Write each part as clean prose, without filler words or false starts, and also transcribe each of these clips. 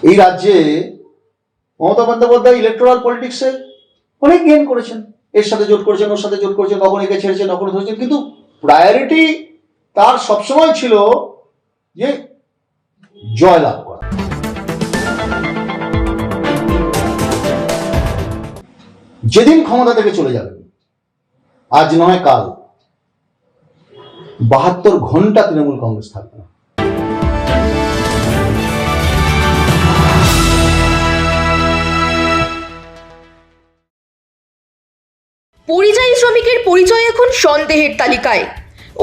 এই রাজ্যে মমতা বন্দ্যোপাধ্যায় ইলেকট্রাল পলিটিক্সে অনেক গেইন করেছেন, এর সাথে জোট করেছেন, ওর সাথে জোট করেছেন, কখন একে ছেড়েছেন, কখনো ধরেছেন, কিন্তু প্রায়োরিটি তার সবসময় ছিল যে জয়লাভ করা। যেদিন ক্ষমতা থেকে চলে যাবেন, আজ নয় কাল, 72 ঘন্টা তৃণমূল কংগ্রেস থাকবে না। পরিযায়ী শ্রমিকের পরিচয় এখন সন্দেহের তালিকায়।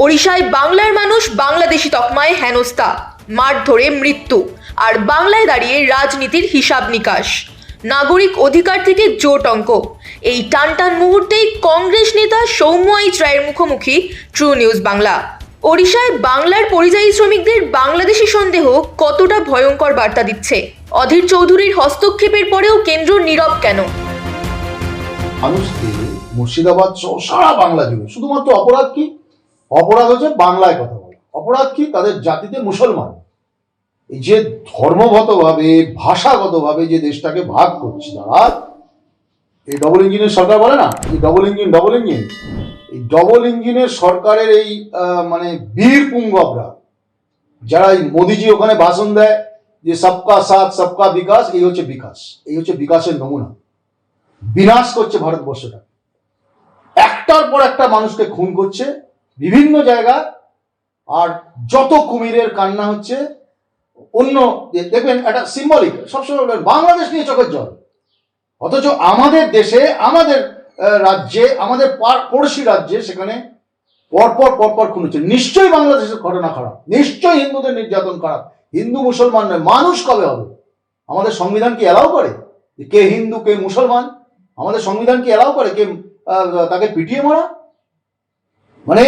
ওড়িশায় বাংলার মানুষ বাংলাদেশি তকমায় হেনস্থা, মারধরে মৃত্যু, আর বাংলায় দাঁড়িয়ে রাজনীতির হিসাব নিকাশ, নাগরিক অধিকার থেকে জোট অঙ্ক। এই টানটান মুহূর্তেই কংগ্রেস নেতা সৌম্য এইচ রায়ের মুখোমুখি ট্রু নিউজ বাংলা। ওড়িশায় বাংলার পরিযায়ী শ্রমিকদের বাংলাদেশি সন্দেহ কতটা ভয়ঙ্কর বার্তা দিচ্ছে? অধীর চৌধুরীর হস্তক্ষেপের পরেও কেন্দ্র নীরব কেন? মানুষকে মুর্শিদাবাদ সহ সারা বাংলা জুড়ে শুধুমাত্র অপরাধ কি? অপরাধ হচ্ছে বাংলায় কথা বলা। অপরাধ কি? তাদের জাতিতে মুসলমান। এই যে ধর্মগতভাবে, ভাষাগতভাবে যে দেশটাকে ভাগ করছে তারা, এই ডবল ইঞ্জিনের সরকার বলে না, এই ডবল ইঞ্জিন, এই ডবল ইঞ্জিনের সরকারের এই মানে বীর পুঙ্গবরা যারা এই মোদিজি ওখানে ভাষণ দেয় যে সবকা সাথ সবকা বিকাশ, এই হচ্ছে বিকাশ, এই হচ্ছে বিকাশের নমুনা। বিনাশ করছে ভারতবর্ষটা, একটার পর একটা মানুষকে খুন করছে বিভিন্ন জায়গায়, আর যত কুমিরের কান্না হচ্ছে। অন্য দেখবেন একটা সিম্বলিক, সবসময় বাংলাদেশ নিয়ে চোখের জল, অথচ আমাদের দেশে, আমাদের রাজ্যে, আমাদের পড়শি রাজ্যে সেখানে পরপর খুন হচ্ছে। নিশ্চয়ই বাংলাদেশের ঘটনা খারাপ, নিশ্চয়ই হিন্দুদের নির্যাতন খারাপ। হিন্দু মুসলমান নয়, মানুষ কবে হবে? আমাদের সংবিধান কি অ্যালাউ করে কে হিন্দু কে মুসলমান? আমাদের সংবিধান কি অ্যালাউ করে কে তাকে পিটিয়ে মারা? মানে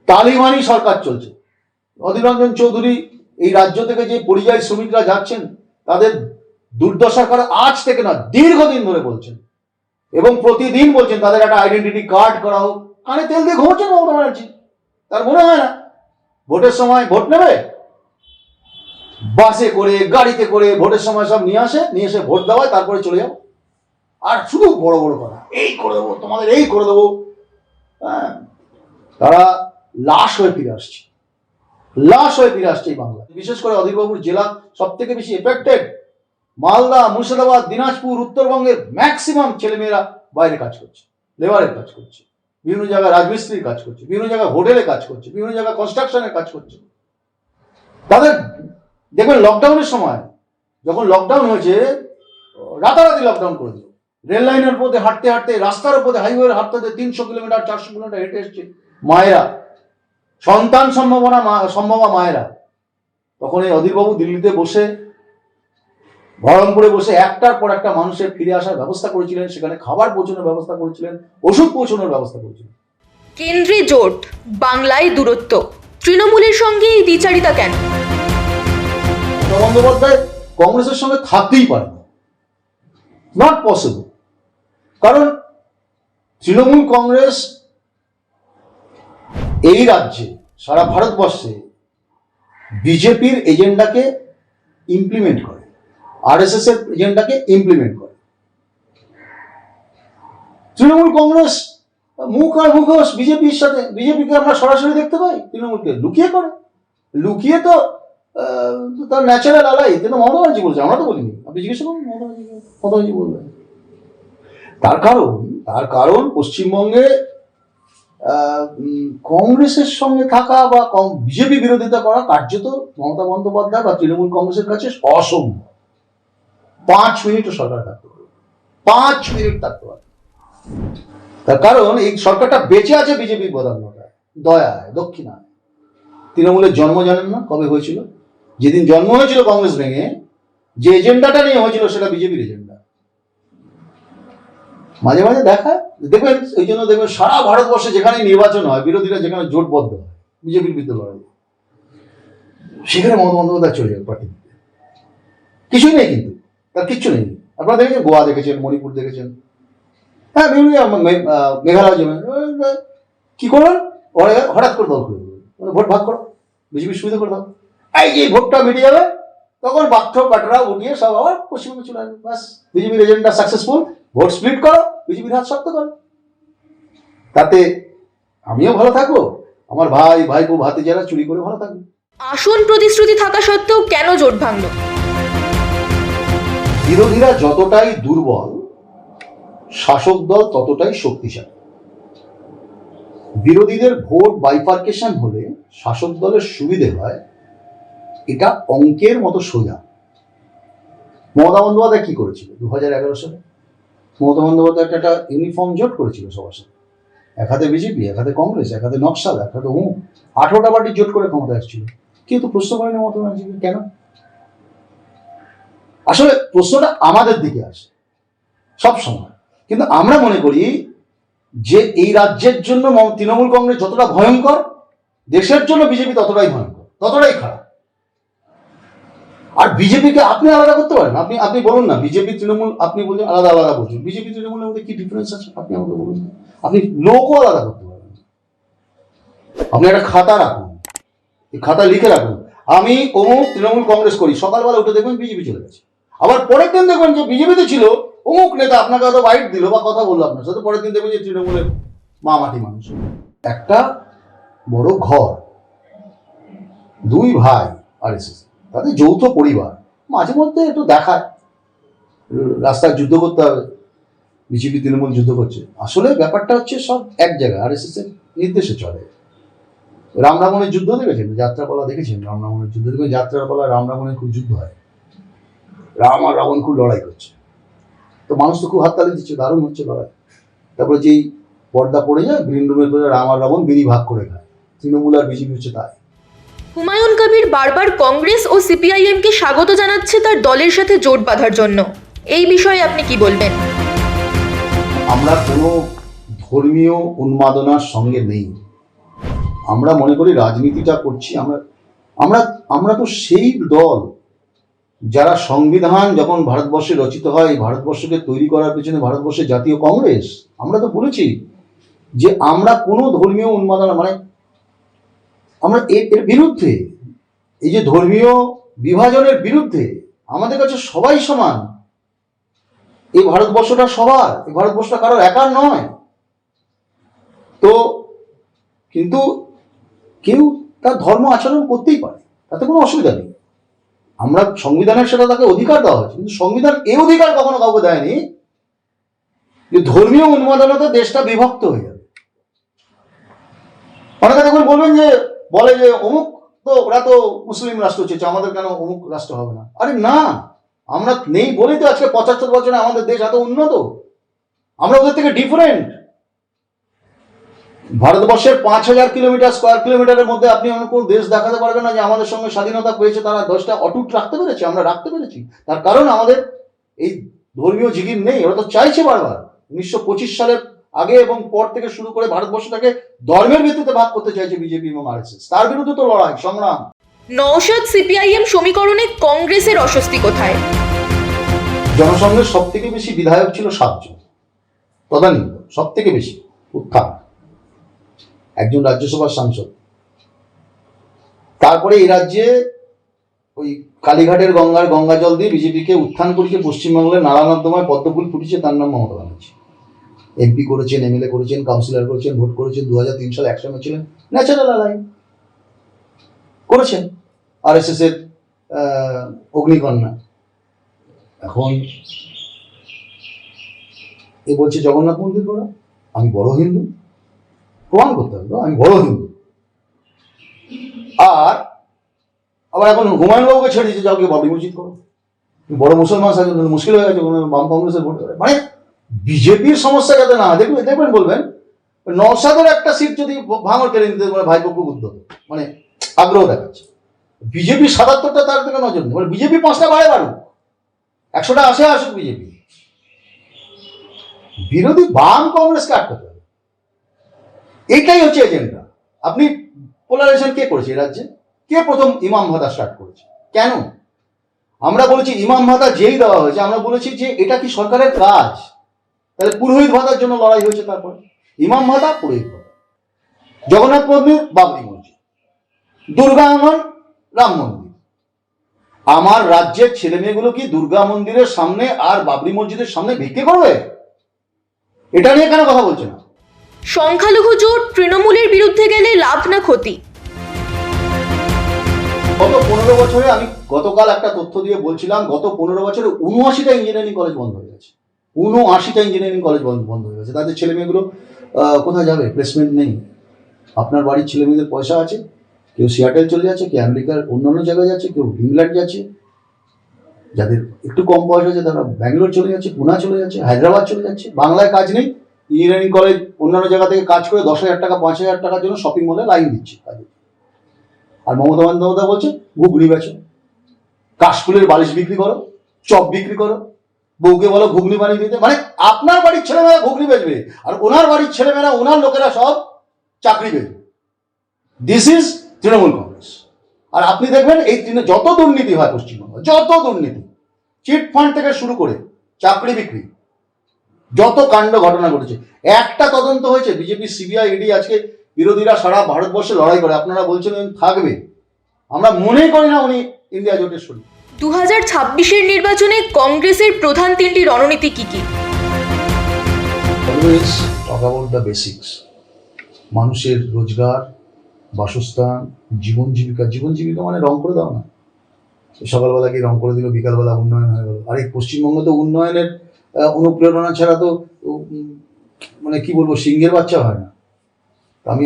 তালিবানি সরকার চলছে। অধীর রঞ্জন চৌধুরী এই রাজ্য থেকে যে পরিযায়ী শ্রমিকরা যাচ্ছেন তাদের দুর্দশার কথা আজ থেকে না, দীর্ঘদিন ধরে বলছেন, এবং প্রতিদিন বলছেন তাদের একটা আইডেন্টিটি কার্ড করা হোক। কানে তেল দিয়ে ঘুমোচ্ছেন মমতা ব্যানার্জি। তার মনে হয় না ভোটের সময় ভোট নেবে? বাসে করে, গাড়িতে করে ভোটের সময় সব নিয়ে এসে ভোট দেওয়ায়, তারপরে চলে যাও। আর শুধু বড় বড় কথা, এই করে দেবো, তোমাদের এই করে দেবো। হ্যাঁ, তারা লাশ হয়ে ফিরে আসছে, লাশ হয়ে ফিরে আসছে এই বাংলা। বিশেষ করে অধীরবাবুর জেলা সব থেকে বেশি এফেক্টেড। মালদা, মুর্শিদাবাদ, দিনাজপুর, উত্তরবঙ্গের ম্যাক্সিমাম ছেলেমেয়েরা বাইরে কাজ করছে, লেবারের কাজ করছে, বিভিন্ন জায়গায় রাজমিস্ত্রির কাজ করছে, বিভিন্ন জায়গায় হোটেলে কাজ করছে, বিভিন্ন জায়গায় কনস্ট্রাকশনের কাজ করছে। তাদের দেখবেন লকডাউনের সময়, যখন লকডাউন হয়েছে, রাতারাতি লকডাউন করে দিল। রেল লাইনের উপরে হাঁটতে হাঁটতে, রাস্তার উপরে হাইওয়ে হাঁটতে 300 কিলোমিটার 400 কিলোমিটার হেঁটে এসছে মায়েরা, সন্তান সম্ভবা মায়েরা। তখন এই অধীরবাবু দিল্লিতে বসে, বহরমপুরে বসে একটার পর একটা মানুষের ফিরে আসার ব্যবস্থা করেছিলেন, সেখানে খাবার পৌঁছানোর ব্যবস্থা করেছিলেন, ওষুধ পৌঁছানোর ব্যবস্থা করেছিলেন। কেন্দ্রে জোট, বাংলায় দূরত্ব, তৃণমূলের সঙ্গে এই দ্বিচারিতা কেন? বন্দ্যোপাধ্যায় কংগ্রেসের সঙ্গে থাকতেই পারে না, নট পসিবল। কারণ তৃণমূল কংগ্রেস এই রাজ্যে, সারা ভারতবর্ষে বিজেপির এজেন্ডাকে ইমপ্লিমেন্ট করে, আরএসএস এর এজেন্ডাকে ইমপ্লিমেন্ট করে। তৃণমূল কংগ্রেস মুখ আর মুখোশ বিজেপির সাথে, বিজেপিকে আমরা সরাসরি দেখতে পাই, তৃণমূলকে লুকিয়ে করে, লুকিয়ে তো তার ন্যাচারাল আলাই। কিন্তু মমতা ব্যানার্জি বলছে, আমরা তো বলিনি। আপনি জিজ্ঞাসা করুন মমতা ব্যানার্জি বলবেন। তার কারণ পশ্চিমবঙ্গে কংগ্রেসের সঙ্গে থাকা বা বিজেপি বিরোধিতা করা কার্যত মমতা বন্দ্যোপাধ্যায় বা তৃণমূল কংগ্রেসের কাছে অসম্ভব। 5 মিনিটও সরকার থাকতে পারে, 5 মিনিট থাকতে পারে। তার কারণ এই সরকারটা বেঁচে আছে বিজেপির বদান্যতায়, দয়ায়, দক্ষিণায়। তৃণমূলের জন্ম জানেন না কবে হয়েছিল? যেদিন জন্ম হয়েছিল কংগ্রেস ভেঙে, যে এজেন্ডাটা নিয়ে হয়েছিল সেটা বিজেপির এজেন্ডা। মাঝে মাঝে দেখবেন, এই জন্য দেখবেন সারা ভারতবর্ষে যেখানে নির্বাচন হয়, বিরোধীরা যেখানে জোটবদ্ধ হয় বিজেপির বিরুদ্ধে লড়াই, সেখানে মমতা বন্দ্যোপাধ্যায় চলে যাবে পার্টি। কিছুই নেই, কিন্তু তার কিচ্ছু নেই। আপনারা দেখেছেন, গোয়া দেখেছেন, মণিপুর দেখেছেন, হ্যাঁ, মেঘালয় যাবেন, কি করবেন? হঠাৎ করে দল করে দেবেন, ভোট ভাগ করো, বিজেপির সুবিধা করে দাও। এই যে ভোটটা মিটে যাবে, তখন বাক্য পাটরা উঠিয়ে সব আবার পশ্চিমবঙ্গে চলে আসবে। বাস, বিজেপির এজেন্ডা সাকসেসফুল, ভোট স্প্লিট করো, বিজেপির হাত শক্ত করো। তাতে আমিও ভালো থাকবো, আমার ভাই ভাইপো ভাতিজারা চুরি করে ভালো থাকবে। আসন প্রতিশ্রুতি থাকা সত্ত্বেও কেন জোট ভাঙল? বিরোধীরা যতটাই দুর্বল, শাসক দল ততটাই শক্তিশালী। বিরোধীদের ভোট বাইফার্কেশন হলে শাসক দলের সুবিধে হয়, এটা অঙ্কের মতো সোজা। মমতা বন্দ্যোপাধ্যায় কি করেছিল 2011 সালে? মমতা বন্দ্যোপাধ্যায় একটা ইউনিফর্ম জোট করেছিল সবার সাথে, এক হাতে বিজেপি, এক হাতে কংগ্রেস, এক হাতে নকশাল, এক হাতে 18টা পার্টি জোট করে ক্ষমতা আসছিল। কেউ তো প্রশ্ন করেনি মমতা ব্যানার্জিকে কেন। আসলে প্রশ্নটা আমাদের দিকে আসে সব সময়, কিন্তু আমরা মনে করি যে এই রাজ্যের জন্য তৃণমূল কংগ্রেস যতটা ভয়ঙ্কর, দেশের জন্য বিজেপি ততটাই ভয়ঙ্কর, ততটাই খারাপ। আর বিজেপিকে আপনি আলাদা করতে পারেন? আপনি বলুন না, বিজেপি তৃণমূল আপনি বলছেন আলাদা আলাদা বলছেন, বিজেপি তৃণমূলের মধ্যে কি ডিফারেন্স আছে আপনি আমাকে বলুন না। আপনি লোকও আলাদা করতে পারেন। আপনি একটা খাতা রাখুন, এই খাতা লিখে রাখুন, আমি অমুক তৃণমূল কংগ্রেস করি, সকালবেলা উঠে দেখবেন বিজেপি চলে গেছে। আবার পরের দিন দেখবেন যে বিজেপিতে ছিল অমুক নেতা আপনাকে হয়তো বাইট দিল বা কথা বললো আপনার সাথে, পরের দিন দেখবেন যে তৃণমূলের মামাটি মানুষ। একটা বড় ঘর, দুই ভাই আরএসএস, তাদের যৌথ পরিবার, মাঝে মধ্যে একটু দেখায় রাস্তায় যুদ্ধ করতে হবে, বিজেপি তৃণমূল যুদ্ধ করছে। আসলে ব্যাপারটা হচ্ছে সব এক জায়গায় আরএসএস এর নির্দেশে চলে। রামরাবণের যুদ্ধ দেখেছেন, যাত্রাপালা দেখেছেন? রামরাবণের যুদ্ধ দেখবেন, যাত্রাপালা রামরাবণের খুব যুদ্ধ হয়, রাম আর রাবণ খুব লড়াই করছে, তো মানুষ তো খুব হাততালি দিচ্ছে, দারুণ হচ্ছে লড়াই। তারপরে যেই পর্দা পড়ে যায়, গ্রিন রুমের পরে রাম আর রাবণ বিড়ি ভাগ করে খায়, তৃণমূল আর বিজেপি হচ্ছে তাই। হুমায়ুন কবির বারবার কংগ্রেস ও সিপিআইএমকে স্বাগত জানাচ্ছে তার দলের সাথে জোট বাঁধার জন্য, এই বিষয়ে আপনি কি বলবেন? আমরা কোনো ধর্মীয় উন্মাদনার সঙ্গে নেই। আমরা মনে করি রাজনীতিটা করছি আমরা তো সেই দল যারা সংবিধান যখন ভারতবর্ষে রচিত হয়, ভারতবর্ষকে তৈরি করার পেছনে ভারতবর্ষের জাতীয় কংগ্রেস, আমরা তো বলেছি যে আমরা কোনো ধর্মীয় উন্মাদনা আমরা এর বিরুদ্ধে, এই যে ধর্মীয় বিভাজনের বিরুদ্ধে। আমাদের কাছে সবাই সমান, এই ভারতবর্ষটা সবার, এই ভারতবর্ষটা কারোর একার নয়। তো কিন্তু কেউ তার ধর্ম আচরণ করতেই পারে, তাতে কোনো অসুবিধা নেই। আমরা সংবিধানের সাথে তাকে অধিকার দেওয়া হয়েছে, কিন্তু সংবিধান এই অধিকার কখনো কাউকে দেয়নি যে ধর্মীয় উন্মাদনাতে দেশটা বিভক্ত হয়ে যাবে। অনেকে দেখুন বলবেন যে বলে যে অমুক তো ওরা তো মুসলিম রাষ্ট্র চেয়েছে, আমাদের কেন অমুক রাষ্ট্র হবে না? আরে না, আমরা নেই বলেই তো আজকে 75 বছরে আমাদের দেশ এত উন্নত। আমরা ওদের থেকে ডিফারেন্ট। ভারতবর্ষের 5000 কিলোমিটার স্কোয়ার কিলোমিটারের মধ্যে আপনি অন্য কোনো দেশ দেখাতে পারবেন না যে আমাদের সঙ্গে স্বাধীনতা পেয়েছে, তারা দেশটা অটুট রাখতে পেরেছে, আমরা রাখতে পেরেছি। তার কারণ আমাদের এই ধর্মীয় জিগির নেই। ওরা তো চাইছে বারবার 1925 সালের আগে এবং পর থেকে শুরু করে ভারতবর্ষটাকে ধর্মের ভিত্তিতে ভাগ করতে চাইছে বিজেপি এবং আরএসএস। তার বিরুদ্ধে তো লড়াই সংগ্রাম। নওশাদ সিপিআইএম সমীকরণে কংগ্রেসের অস্বস্তি কোথায়? জনসংঘের সব থেকে বেশি বিধায়ক ছিল 7 জন, তদানীন্তন সব থেকে বেশি উত্থান, একজন রাজ্যসভার সাংসদ। তারপরে এই রাজ্যে ওই কালীঘাটের গঙ্গা জল দিয়ে বিজেপিকে উত্থান করেছে, পশ্চিমবাংলার নালা নর্দমায় পদ্মফুল ফুটেছে, তার নাম মমতা ব্যানার্জি। এমপি করেছেন, এমএলএ করেছেন, কাউন্সিলর করেছেন, ভোট করেছেন, 2003 সালে একসঙ্গে ছিলেন, ন্যাচারাল অ্যালাই করেছেন, আরএসএস এর অগ্নিকন্যা। এখন এ বলছে জগন্নাথ মন্দির করা, আমি বড় হিন্দু, প্রমাণ করতে হবে আমি বড় হিন্দু। আর আবার এখন হুমায়ুন বাবুকে ছেড়ে দিচ্ছে, যাও কি বাবরি মসজিদ করো, বড় মুসলমান মুশকিল হয়ে গেছে, বাম কংগ্রেসের ভোট করে। মানে বিজেপির সমস্যা যাতে না দেখবেন বলবেন নওশাদের একটা সিট যদি ভাঙর কেড়ে নিতে ভাইপো খুব উদ্যোগ, মানে আগ্রহ দেখাচ্ছে। বিজেপি 77টা তার থেকে নজর নেই, মানে বিজেপি 5টা বাড়ুক, 100টা আসুক বিজেপি। বিরোধী বাম কংগ্রেসকে আটকাতে হবে, এইটাই হচ্ছে এজেন্ডা। আপনি পোলারাইজেশন কে করেছে এই রাজ্যে? কে প্রথম ইমাম ভাতা স্টার্ট করেছে? কেন? আমরা বলেছি ইমাম ভাতা যেই দেওয়া হয়েছে, আমরা বলেছি যে এটা কি সরকারের কাজ? তাহলে পুরোহিত ভাতার জন্য লড়াই হয়েছে, তারপর ইমাম ভাতা, পুরোহিত ভাতা, জগন্নাথ মন্দির, বাবরি মসজিদ, দুর্গা আঙ্গন, রাম মন্দির, আমার রাজ্যের ছেলে মেয়েগুলো কি দুর্গা মন্দিরের সামনে আর বাবরি মসজিদের সামনে ভিক্ষে করবে? এটা নিয়ে কেন কথা বলছে না? সংখ্যালঘু জোট তৃণমূলের বিরুদ্ধে গেলে লাভ না ক্ষতি? গত 15 বছরে আমি গতকাল একটা তথ্য দিয়ে বলছিলাম, গত 15 বছরে 79টা ইঞ্জিনিয়ারিং কলেজ বন্ধ হয়ে গেছে। 79টা ইঞ্জিনিয়ারিং কলেজ বন্ধ হয়ে গেছে। তাদের ছেলে মেয়েগুলো কোথায় যাবে? প্লেসমেন্ট নেই। আপনার বাড়ির ছেলে মেয়েদের পয়সা আছে, কেউ সিয়াটেল চলে যাচ্ছে, কেউ আমেরিকার অন্যান্য জায়গায় যাচ্ছে, কেউ ইংল্যান্ড যাচ্ছে, যাদের একটু কম পয়সা আছে তারা ব্যাঙ্গালোর চলে যাচ্ছে, পুনা চলে যাচ্ছে, হায়দ্রাবাদ চলে যাচ্ছে। বাংলায় কাজ নেই, ইঞ্জিনিয়ারিং কলেজ অন্যান্য জায়গা থেকে কাজ করে 10,000 টাকা 5,000 টাকার জন্য শপিং মলে লাইন দিচ্ছে কাজে। আর মমতা বন্দ্যোপাধ্যায় বলছে ঘুগনি বেচো, কাশফুলের বালিশ বিক্রি করো, চপ বিক্রি করো, বউকে বলো ঘুগনি বানিয়ে দিতে। মানে আপনার বাড়ির ছেলেমেয়েরা ঘুগনি বেচবে, আর ওনার বাড়ির ছেলেমেয়েরা ওনার লোকেরা সব চাকরি বেচবে। This is Trinamool Congress. আর আপনি দেখবেন এই যত দুর্নীতি হয় পশ্চিমবঙ্গে, যত দুর্নীতি, চিট ফান্ড থেকে শুরু করে চাকরি বিক্রি, যত কাণ্ড ঘটনা ঘটেছে, একটা তদন্ত হয়েছে? বিজেপি, সিবিআই, ইডি আজকে বিরোধীরা সারা ভারতবর্ষে লড়াই করে, আপনারা বলছেন থাকবে। আমরা মনেই করি না উনি ইন্ডিয়া জোটের শরীর। 2026-এর নির্বাচনে কংগ্রেসের প্রধান তিনটি রণনীতি কি কি? Always talk about the basics. মানুষের রোজগার, বাসস্থান, জীবন জীবিকা মানে রং করে দাও না। সকালবেলা কি রং করে দিল, বিকালবেলা উন্নয়ন হয়ে গেল। আর এই পশ্চিমবঙ্গ তো উন্নয়নের অনুপ্রেরণা ছাড়া তো মানে কি বলবো, সিংহের বাচ্চা হয় না।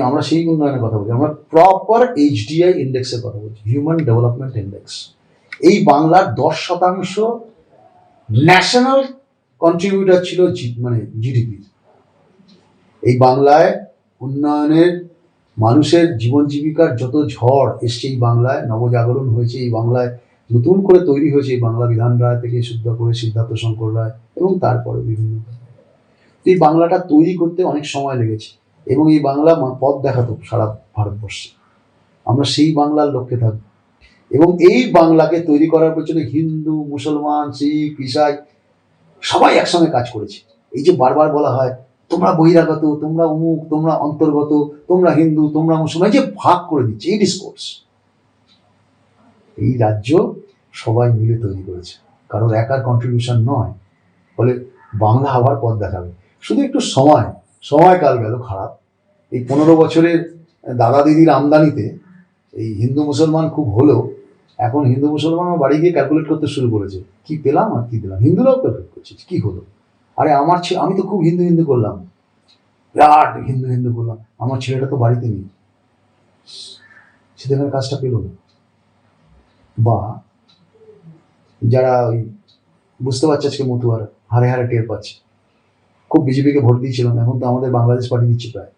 আমরা সেই উন্নয়নের কথা বলছি, আমরা প্রপার HDI ইন্ডেক্সের কথা বলছি, হিউম্যান ডেভেলপমেন্ট ইন্ডেক্স। এই বাংলার 10% ন্যাশনাল কন্ট্রিবিউটার ছিল মানে জিডিপি। এই বাংলায় উন্নয়নের, মানুষের জীবন জীবিকার যত ঝড় এসছে এই বাংলায়, নবজাগরণ হয়েছে এই বাংলায়, নতুন করে তৈরি হয়েছে এই বাংলা, বিধান রায় থেকে শুদ্ধ করে সিদ্ধার্থ শঙ্কর রায় এবং তারপরে বিভিন্ন। এই বাংলাটা তৈরি করতে অনেক সময় লেগেছে এবং এই বাংলা পথ দেখাতো সারা ভারতবর্ষে। আমরা সেই বাংলার লক্ষ্যে থাকবো এবং এই বাংলাকে তৈরি করার পেছনে হিন্দু, মুসলমান, শিখ, ইসাই সবাই একসঙ্গে কাজ করেছে। এই যে বারবার বলা হয় তোমরা বহিরাগত, তোমরা অমুক, তোমরা অন্তর্গত, তোমরা হিন্দু, তোমরা মুসলমান, যে ভাগ করে দিচ্ছে এই ডিসকোর্স, এই রাজ্য সবাই মিলে তৈরি করেছে, কারোর একার কন্ট্রিবিউশন নয়। ফলে বাংলা আবার পথ দেখাবে, শুধু একটু সময়কাল গেল খারাপ। এই 15 বছরের দাদা দিদির আমদানিতে এই হিন্দু মুসলমান খুব হলো। এখন হিন্দু মুসলমান বাড়ি গিয়ে ক্যালকুলেট করতে শুরু করেছে, কি পেলাম আর কি দিলাম। হিন্দুরাও ক্যালকুলেট করছে কি হলো। আরে আমার আমি তো খুব হিন্দু করলাম, বিরাট হিন্দু করলাম, আমার ছেলেটা তো বাড়িতে নেই, সেদিনের কাজটা পেল না। বা যারা ওই বুঝতে পারছে আজকে মতুয়ারা হারে হারে টের পাচ্ছে, খুব বিজেপিকে ভোট দিয়েছিলাম, এখন তো আমাদের বাংলাদেশ পার্টি দিচ্ছে প্রায়।